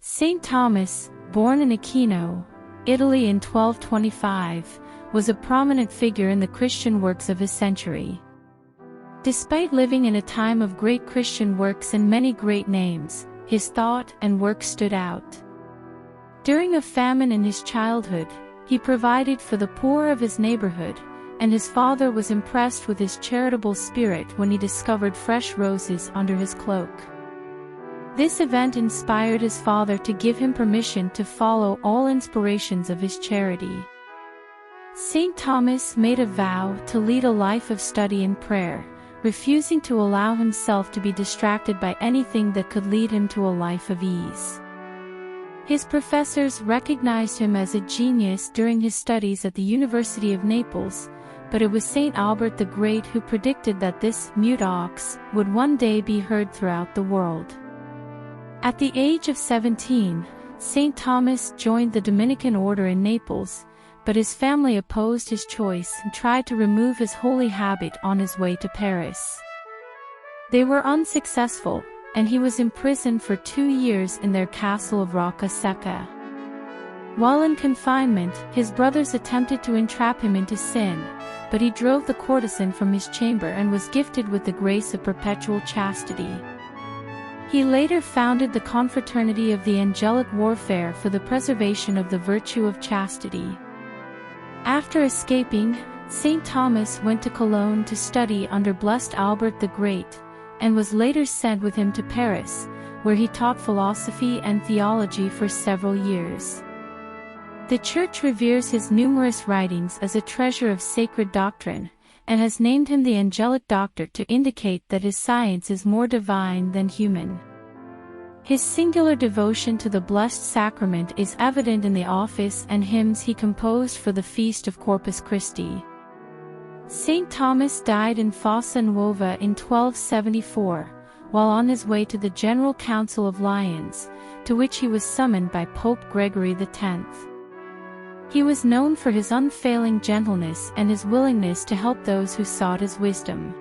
Saint Thomas, born in Aquino, Italy in 1225, was a prominent figure in the Christian works of his century. Despite living in a time of great Christian works and many great names, his thought and work stood out. During a famine in his childhood, he provided for the poor of his neighborhood, and his father was impressed with his charitable spirit when he discovered fresh roses under his cloak. This event inspired his father to give him permission to follow all inspirations of his charity. Saint Thomas made a vow to lead a life of study and prayer, refusing to allow himself to be distracted by anything that could lead him to a life of ease. His professors recognized him as a genius during his studies at the University of Naples, but it was Saint Albert the Great who predicted that this mute ox would one day be heard throughout the world. At the age of 17, Saint Thomas joined the Dominican order in Naples, but his family opposed his choice and tried to remove his holy habit on his way to Paris. They were unsuccessful, and he was imprisoned for 2 years in their castle of Rocca Secca. While in confinement, his brothers attempted to entrap him into sin, but he drove the courtesan from his chamber and was gifted with the grace of perpetual chastity. He later founded the Confraternity of the Angelic Warfare for the preservation of the virtue of chastity. After escaping, Saint Thomas went to Cologne to study under Blessed Albert the Great, and was later sent with him to Paris, where he taught philosophy and theology for several years. The Church reveres his numerous writings as a treasure of sacred doctrine, and has named him the Angelic Doctor to indicate that his science is more divine than human. His singular devotion to the Blessed Sacrament is evident in the office and hymns he composed for the feast of Corpus Christi. Saint Thomas died in Fossa Nuova in 1274, while on his way to the General Council of Lyons, to which he was summoned by Pope Gregory X. He was known for his unfailing gentleness and his willingness to help those who sought his wisdom.